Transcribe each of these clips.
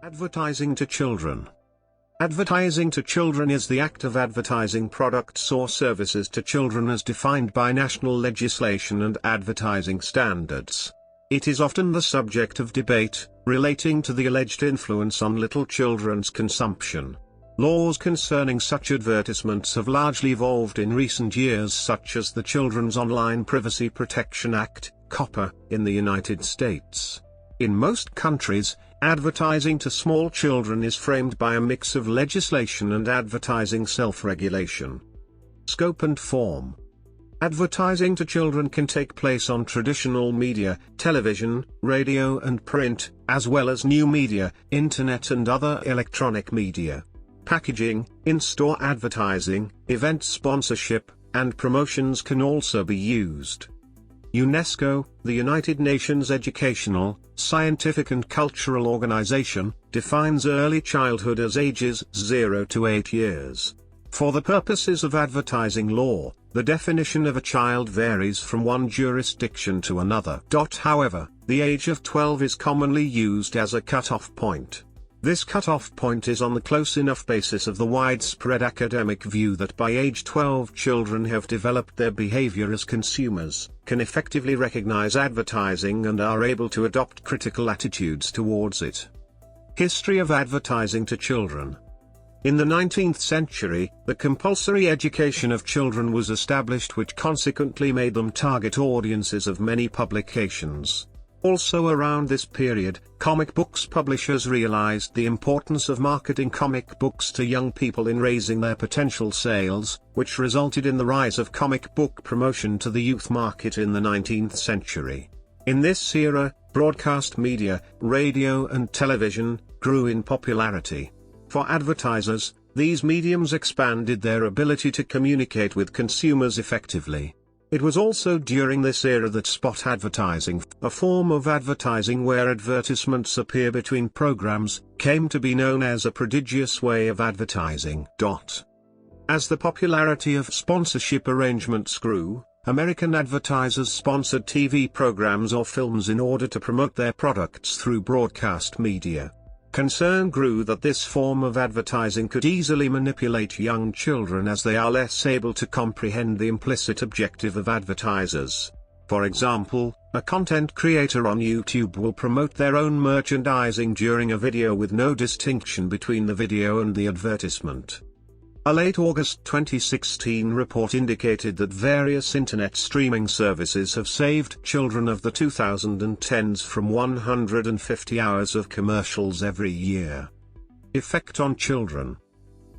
Advertising to children. Advertising to children is the act of advertising products or services to children as defined by national legislation and advertising standards. It is often the subject of debate, relating to the alleged influence on little children's consumption. Laws concerning such advertisements have largely evolved in recent years, such as the Children's Online Privacy Protection Act, COPPA, in the United States. In most countries, advertising to small children is framed by a mix of legislation and advertising self-regulation. Scope and form. Advertising to children can take place on traditional media, television, radio and print, as well as new media, internet and other electronic media. Packaging, in-store advertising, event sponsorship, and promotions can also be used. UNESCO, the United Nations Educational, Scientific and Cultural Organization, defines early childhood as ages 0 to 8 years. For the purposes of advertising law, the definition of a child varies from one jurisdiction to another. However, the age of 12 is commonly used as a cutoff point. This cutoff point is on the close enough basis of the widespread academic view that by age 12 children have developed their behavior as consumers, can effectively recognize advertising and are able to adopt critical attitudes towards it. History of advertising to children. In the 19th century, the compulsory education of children was established, which consequently made them target audiences of many publications. Also around this period, comic books publishers realized the importance of marketing comic books to young people in raising their potential sales, which resulted in the rise of comic book promotion to the youth market in the 19th century. In this era, broadcast media, radio and television, grew in popularity. For advertisers, these mediums expanded their ability to communicate with consumers effectively. It was also during this era that spot advertising, a form of advertising where advertisements appear between programs, came to be known as a prodigious way of advertising. As the popularity of sponsorship arrangements grew, American advertisers sponsored TV programs or films in order to promote their products through broadcast media. Concern grew that this form of advertising could easily manipulate young children, as they are less able to comprehend the implicit objective of advertisers. For example, a content creator on YouTube will promote their own merchandising during a video with no distinction between the video and the advertisement. A late August 2016 report indicated that various internet streaming services have saved children of the 2010s from 150 hours of commercials every year. Effect on children.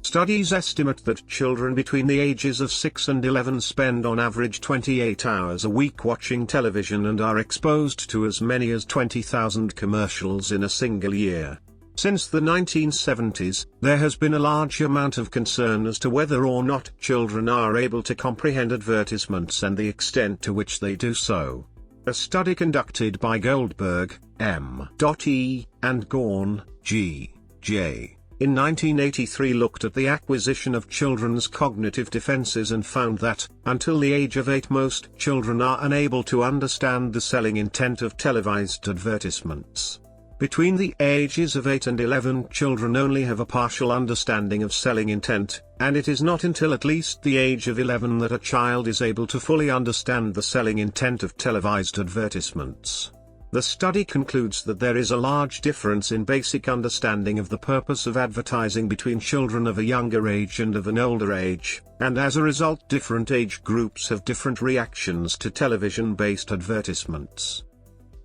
Studies estimate that children between the ages of 6 and 11 spend on average 28 hours a week watching television and are exposed to as many as 20,000 commercials in a single year. Since the 1970s, there has been a large amount of concern as to whether or not children are able to comprehend advertisements and the extent to which they do so. A study conducted by Goldberg, M.E., and Gorn, G.J., in 1983 looked at the acquisition of children's cognitive defenses and found that, until the age of 8, most children are unable to understand the selling intent of televised advertisements. Between the ages of 8 and 11, children only have a partial understanding of selling intent, and it is not until at least the age of 11 that a child is able to fully understand the selling intent of televised advertisements. The study concludes that there is a large difference in basic understanding of the purpose of advertising between children of a younger age and of an older age, and as a result different age groups have different reactions to television-based advertisements.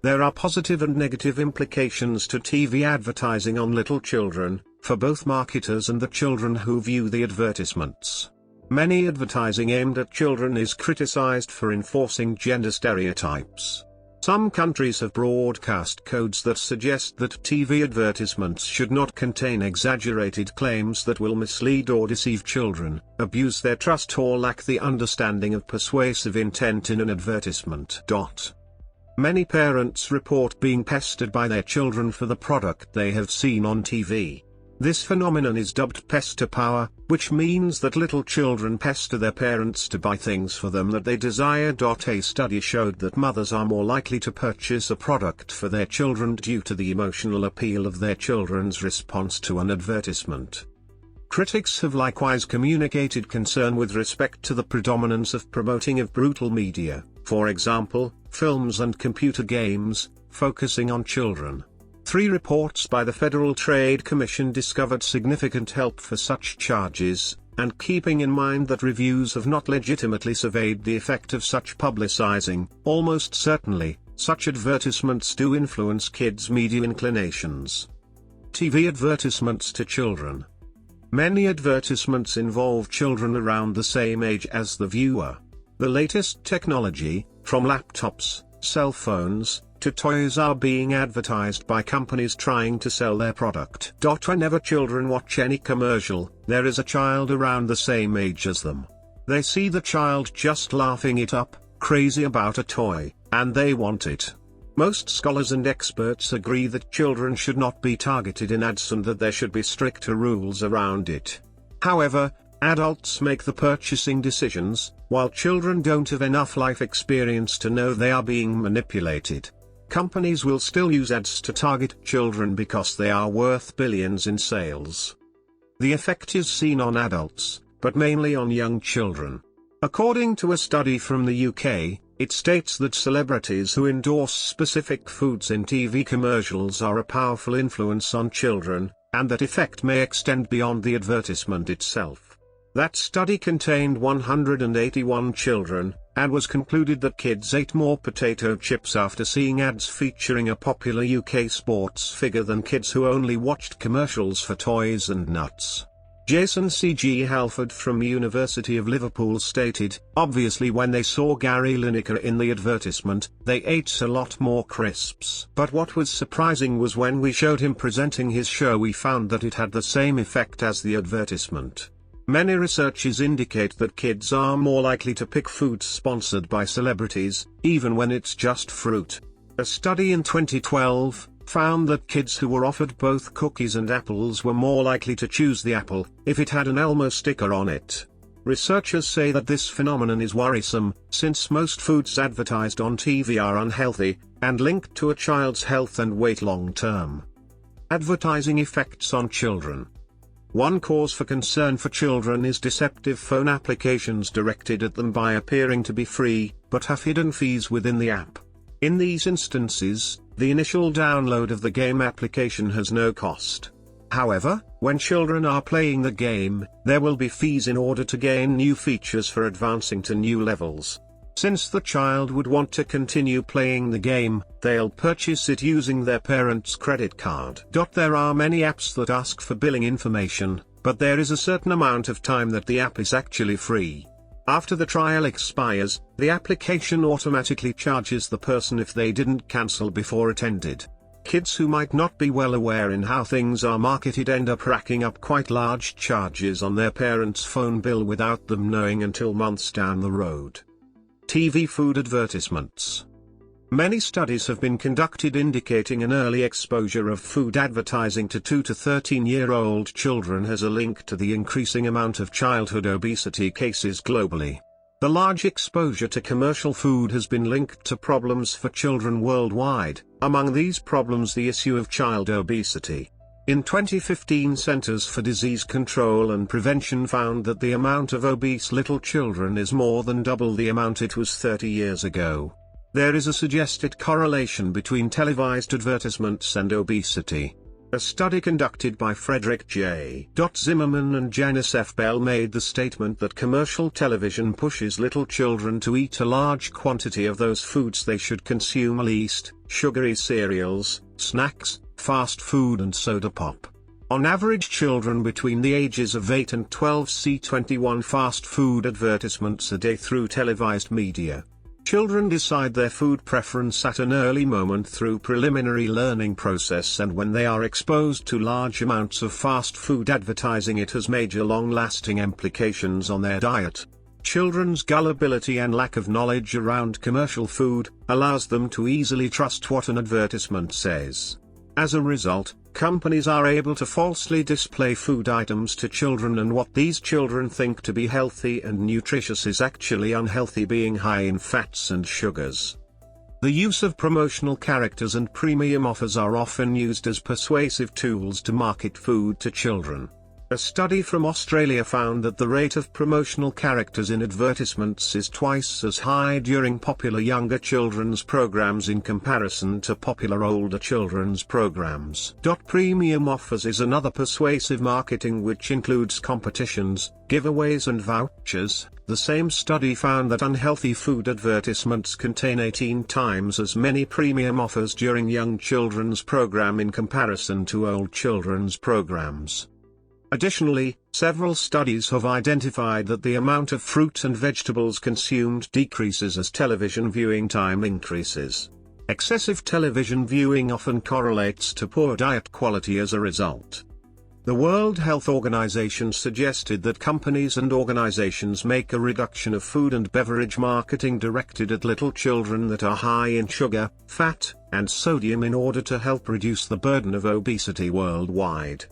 There are positive and negative implications to TV advertising on little children, for both marketers and the children who view the advertisements. Many advertising aimed at children is criticized for enforcing gender stereotypes. Some countries have broadcast codes that suggest that TV advertisements should not contain exaggerated claims that will mislead or deceive children, abuse their trust or lack the understanding of persuasive intent in an advertisement. Many parents report being pestered by their children for the product they have seen on TV. This phenomenon is dubbed pester power, which means that little children pester their parents to buy things for them that they desire. A study showed that mothers are more likely to purchase a product for their children due to the emotional appeal of their children's response to an advertisement. Critics have likewise communicated concern with respect to the predominance of promoting of brutal media, for example, films and computer games, focusing on children. 3 reports by the Federal Trade Commission discovered significant help for such charges, and keeping in mind that reviews have not legitimately surveyed the effect of such publicizing, almost certainly, such advertisements do influence kids' media inclinations. TV advertisements to children. Many advertisements involve children around the same age as the viewer. The latest technology, from laptops, cell phones, to toys, are being advertised by companies trying to sell their product. Whenever children watch any commercial, there is a child around the same age as them. They see the child just laughing it up, crazy about a toy, and they want it. Most scholars and experts agree that children should not be targeted in ads and that there should be stricter rules around it. However, adults make the purchasing decisions, while children don't have enough life experience to know they are being manipulated. Companies will still use ads to target children because they are worth billions in sales. The effect is seen on adults, but mainly on young children. According to a study from the UK, it states that celebrities who endorse specific foods in TV commercials are a powerful influence on children, and that effect may extend beyond the advertisement itself. That study contained 181 children, and was concluded that kids ate more potato chips after seeing ads featuring a popular UK sports figure than kids who only watched commercials for toys and nuts. Jason C.G. Halford from University of Liverpool stated, "Obviously when they saw Gary Lineker in the advertisement, they ate a lot more crisps. But what was surprising was when we showed him presenting his show, we found that it had the same effect as the advertisement." Many researches indicate that kids are more likely to pick foods sponsored by celebrities, even when it's just fruit. A study in 2012 found that kids who were offered both cookies and apples were more likely to choose the apple, if it had an Elmo sticker on it. Researchers say that this phenomenon is worrisome, since most foods advertised on TV are unhealthy, and linked to a child's health and weight long term. Advertising effects on children. One cause for concern for children is deceptive phone applications directed at them by appearing to be free, but have hidden fees within the app. In these instances, the initial download of the game application has no cost. However, when children are playing the game, there will be fees in order to gain new features for advancing to new levels. Since the child would want to continue playing the game, they'll purchase it using their parents' credit card. There are many apps that ask for billing information, but there is a certain amount of time that the app is actually free. After the trial expires, the application automatically charges the person if they didn't cancel before it ended. Kids who might not be well aware in how things are marketed end up racking up quite large charges on their parents' phone bill without them knowing until months down the road. TV food advertisements. Many studies have been conducted indicating an early exposure of food advertising to 2 to 13-year-old children has a link to the increasing amount of childhood obesity cases globally. The large exposure to commercial food has been linked to problems for children worldwide, among these problems the issue of child obesity. In 2015, Centers for Disease Control and Prevention found that the amount of obese little children is more than double the amount it was 30 years ago. There is a suggested correlation between televised advertisements and obesity. A study conducted by Frederick J. Zimmerman and Janice F. Bell made the statement that commercial television pushes little children to eat a large quantity of those foods they should consume, least: sugary cereals, snacks, fast food and soda pop. On average, children between the ages of 8 and 12 see 21 fast food advertisements a day through televised media. Children decide their food preference at an early moment through preliminary learning process, and when they are exposed to large amounts of fast food advertising, it has major long-lasting implications on their diet. Children's gullibility and lack of knowledge around commercial food allows them to easily trust what an advertisement says. As a result, companies are able to falsely display food items to children, and what these children think to be healthy and nutritious is actually unhealthy, being high in fats and sugars. The use of promotional characters and premium offers are often used as persuasive tools to market food to children. A study from Australia found that the rate of promotional characters in advertisements is twice as high during popular younger children's programs in comparison to popular older children's programs. Premium offers is another persuasive marketing which includes competitions, giveaways and vouchers. The same study found that unhealthy food advertisements contain 18 times as many premium offers during young children's program in comparison to old children's programs. Additionally, several studies have identified that the amount of fruit and vegetables consumed decreases as television viewing time increases. Excessive television viewing often correlates to poor diet quality as a result. The World Health Organization suggested that companies and organizations make a reduction of food and beverage marketing directed at little children that are high in sugar, fat, and sodium in order to help reduce the burden of obesity worldwide.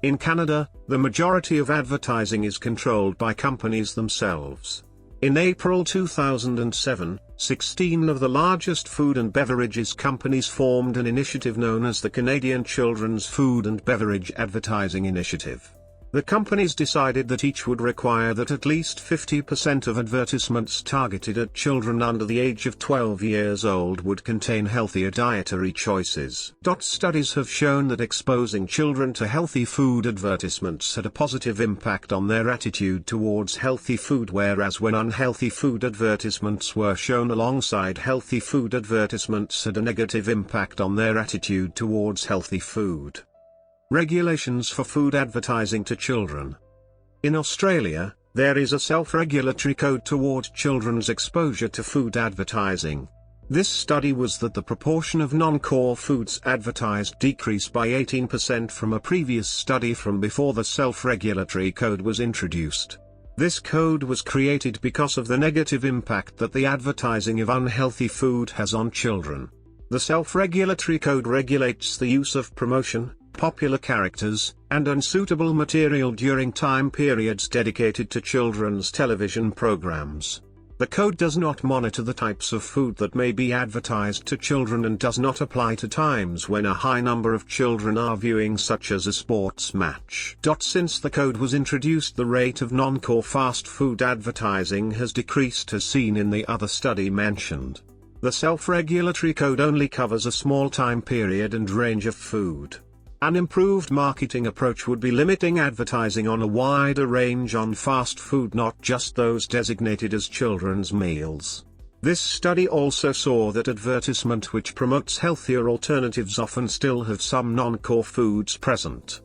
In Canada, the majority of advertising is controlled by companies themselves. In April 2007, 16 of the largest food and beverages companies formed an initiative known as the Canadian Children's Food and Beverage Advertising Initiative. The companies decided that each would require that at least 50% of advertisements targeted at children under the age of 12 years old would contain healthier dietary choices. Studies have shown that exposing children to healthy food advertisements had a positive impact on their attitude towards healthy food, whereas when unhealthy food advertisements were shown alongside healthy food advertisements had a negative impact on their attitude towards healthy food. Regulations for food advertising to children. In Australia, there is a self-regulatory code toward children's exposure to food advertising. This study was that the proportion of non-core foods advertised decreased by 18% from a previous study from before the self-regulatory code was introduced. This code was created because of the negative impact that the advertising of unhealthy food has on children. The self-regulatory code regulates the use of promotion, popular characters, and unsuitable material during time periods dedicated to children's television programs. The code does not monitor the types of food that may be advertised to children and does not apply to times when a high number of children are viewing, such as a sports match. Since the code was introduced, the rate of non-core fast food advertising has decreased as seen in the other study mentioned. The self-regulatory code only covers a small time period and range of food. An improved marketing approach would be limiting advertising on a wider range on fast food, not just those designated as children's meals. This study also saw that advertisement which promotes healthier alternatives often still have some non-core foods present.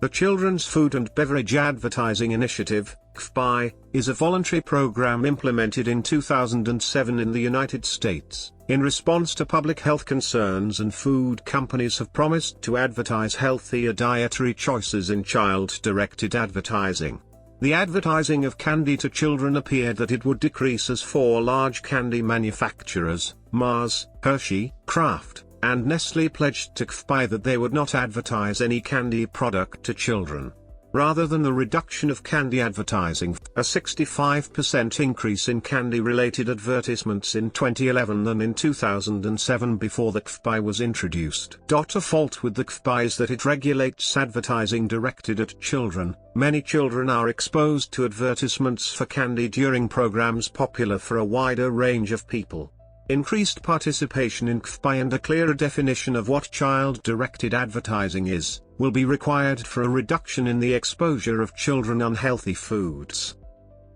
The Children's Food and Beverage Advertising Initiative, COPPA, is a voluntary program implemented in 2007 in the United States, in response to public health concerns, and food companies have promised to advertise healthier dietary choices in child-directed advertising. The advertising of candy to children appeared that it would decrease as 4 large candy manufacturers, Mars, Hershey, Kraft, and Nestle, pledged to COPPA that they would not advertise any candy product to children. Rather than the reduction of candy advertising, a 65% increase in candy-related advertisements in 2011 than in 2007 before the COPPA was introduced. A fault with the COPPA is that it regulates advertising directed at children. Many children are exposed to advertisements for candy during programs popular for a wider range of people. Increased participation in COPPA and a clearer definition of what child-directed advertising is, will be required for a reduction in the exposure of children unhealthy foods.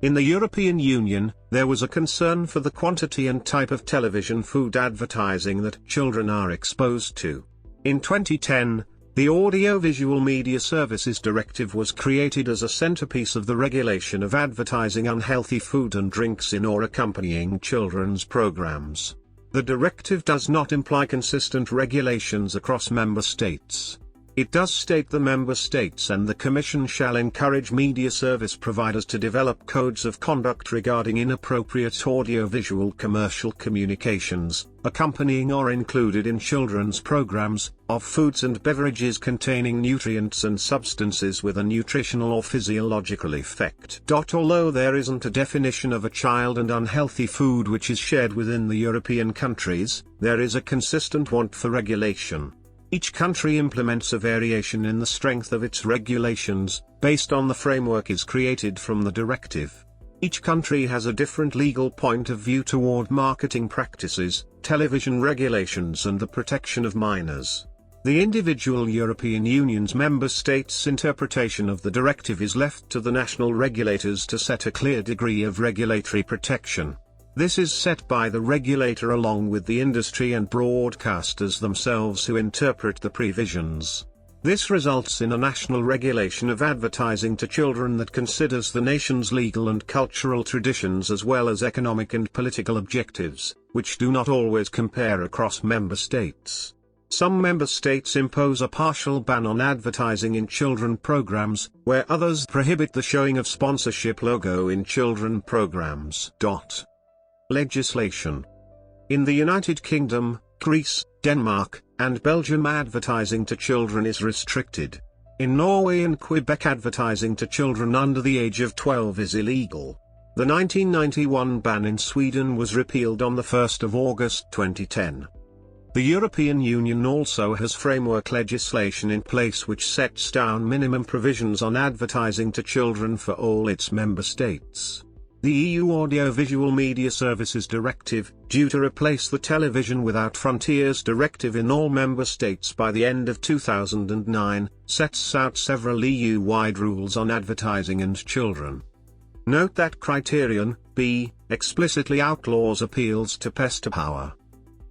In the European Union, there was a concern for the quantity and type of television food advertising that children are exposed to. In 2010, the Audiovisual Media Services Directive was created as a centerpiece of the regulation of advertising unhealthy food and drinks in or accompanying children's programs. The directive does not imply consistent regulations across member states. It does state the member states and the Commission shall encourage media service providers to develop codes of conduct regarding inappropriate audiovisual commercial communications, accompanying or included in children's programs, of foods and beverages containing nutrients and substances with a nutritional or physiological effect. Although there isn't a definition of a child and unhealthy food which is shared within the European countries, there is a consistent want for regulation. Each country implements a variation in the strength of its regulations, based on the framework is created from the directive. Each country has a different legal point of view toward marketing practices, television regulations and the protection of minors. The individual European Union's member states' interpretation of the directive is left to the national regulators to set a clear degree of regulatory protection. This is set by the regulator along with the industry and broadcasters themselves who interpret the provisions. This results in a national regulation of advertising to children that considers the nation's legal and cultural traditions as well as economic and political objectives, which do not always compare across member states. Some member states impose a partial ban on advertising in children programs, where others prohibit the showing of sponsorship logo in children programs. Legislation. In the United Kingdom, Greece, Denmark, and Belgium advertising to children is restricted. In Norway and Quebec advertising to children under the age of 12 is illegal. The 1991 ban in Sweden was repealed on the 1st of August 2010. The European Union also has framework legislation in place which sets down minimum provisions on advertising to children for all its member states. The EU Audiovisual Media Services Directive, due to replace the Television Without Frontiers Directive in all member states by the end of 2009, sets out several EU-wide rules on advertising and children. Note that Criterion B explicitly outlaws appeals to pester power.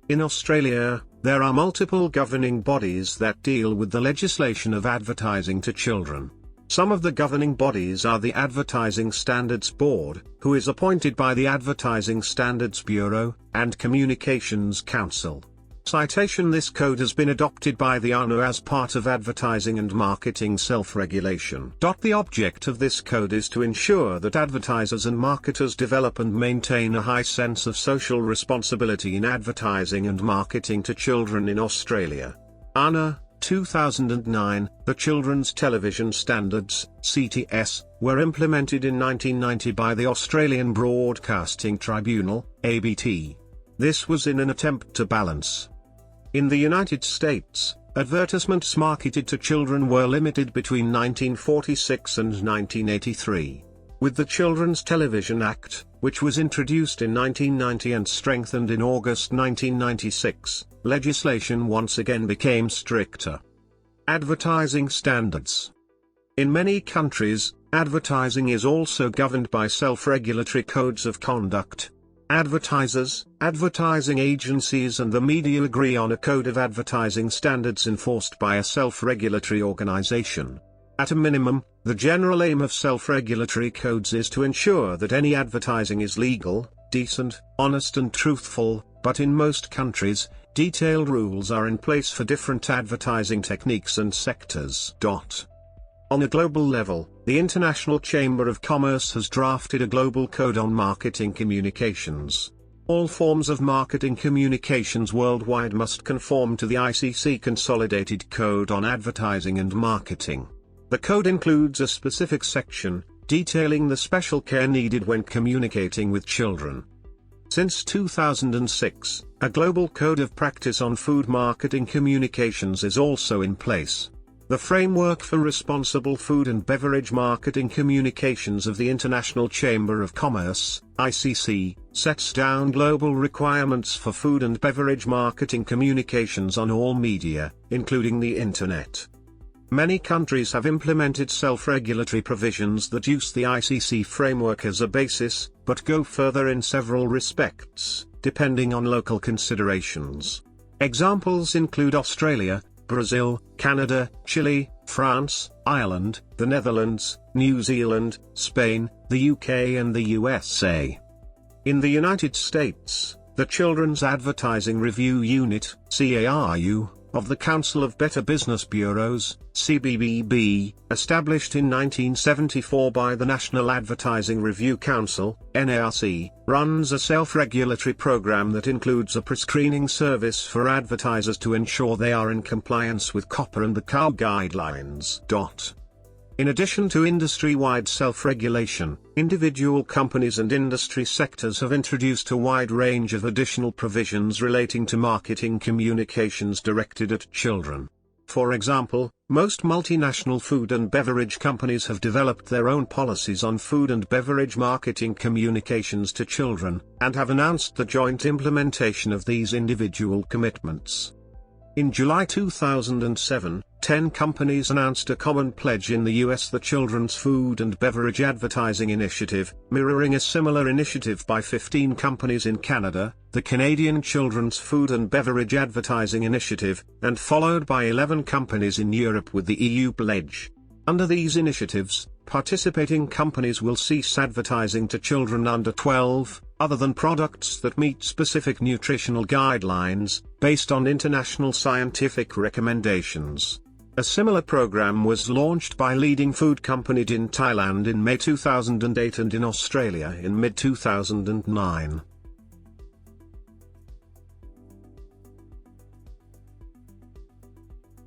In Australia, there are multiple governing bodies that deal with the legislation of advertising to children. Some of the governing bodies are the Advertising Standards Board, who is appointed by the Advertising Standards Bureau, and Communications Council. Citation: This code has been adopted by the ANO as part of advertising and marketing self-regulation. The object of this code is to ensure that advertisers and marketers develop and maintain a high sense of social responsibility in advertising and marketing to children in Australia. ANO 2009, the Children's Television Standards, CTS, were implemented in 1990 by the Australian Broadcasting Tribunal, ABT. This was in an attempt to balance. In the United States, advertisements marketed to children were limited between 1946 and 1983. With the Children's Television Act, which was introduced in 1990 and strengthened in August 1996, legislation once again became stricter. Advertising standards. In many countries, advertising is also governed by self-regulatory codes of conduct. Advertisers, advertising agencies and the media agree on a code of advertising standards enforced by a self-regulatory organization. At a minimum, the general aim of self-regulatory codes is to ensure that any advertising is legal, decent, honest and truthful, but in most countries, detailed rules are in place for different advertising techniques and sectors. On a global level, the International Chamber of Commerce has drafted a global code on marketing communications. All forms of marketing communications worldwide must conform to the ICC Consolidated Code on Advertising and Marketing. The code includes a specific section, detailing the special care needed when communicating with children. Since 2006, a global code of practice on food marketing communications is also in place. The Framework for Responsible Food and Beverage Marketing Communications of the International Chamber of Commerce, ICC, sets down global requirements for food and beverage marketing communications on all media, including the Internet. Many countries have implemented self-regulatory provisions that use the ICC framework as a basis, but go further in several respects, depending on local considerations. Examples include Australia, Brazil, Canada, Chile, France, Ireland, the Netherlands, New Zealand, Spain, the UK and the USA. In the United States, the Children's Advertising Review Unit, CARU, of the Council of Better Business Bureaus, CBBB, established in 1974 by the National Advertising Review Council, NARC, runs a self-regulatory program that includes a pre-screening service for advertisers to ensure they are in compliance with COPPA and the COW guidelines. In addition to industry-wide self-regulation, individual companies and industry sectors have introduced a wide range of additional provisions relating to marketing communications directed at children. For example, most multinational food and beverage companies have developed their own policies on food and beverage marketing communications to children, and have announced the joint implementation of these individual commitments. In July 2007, 10 companies announced a common pledge in the US, the Children's Food and Beverage Advertising Initiative, mirroring a similar initiative by 15 companies in Canada, the Canadian Children's Food and Beverage Advertising Initiative, and followed by 11 companies in Europe with the EU pledge. Under these initiatives, participating companies will cease advertising to children under 12, other than products that meet specific nutritional guidelines, based on international scientific recommendations. A similar program was launched by leading food company in Thailand in May 2008 and in Australia in mid-2009.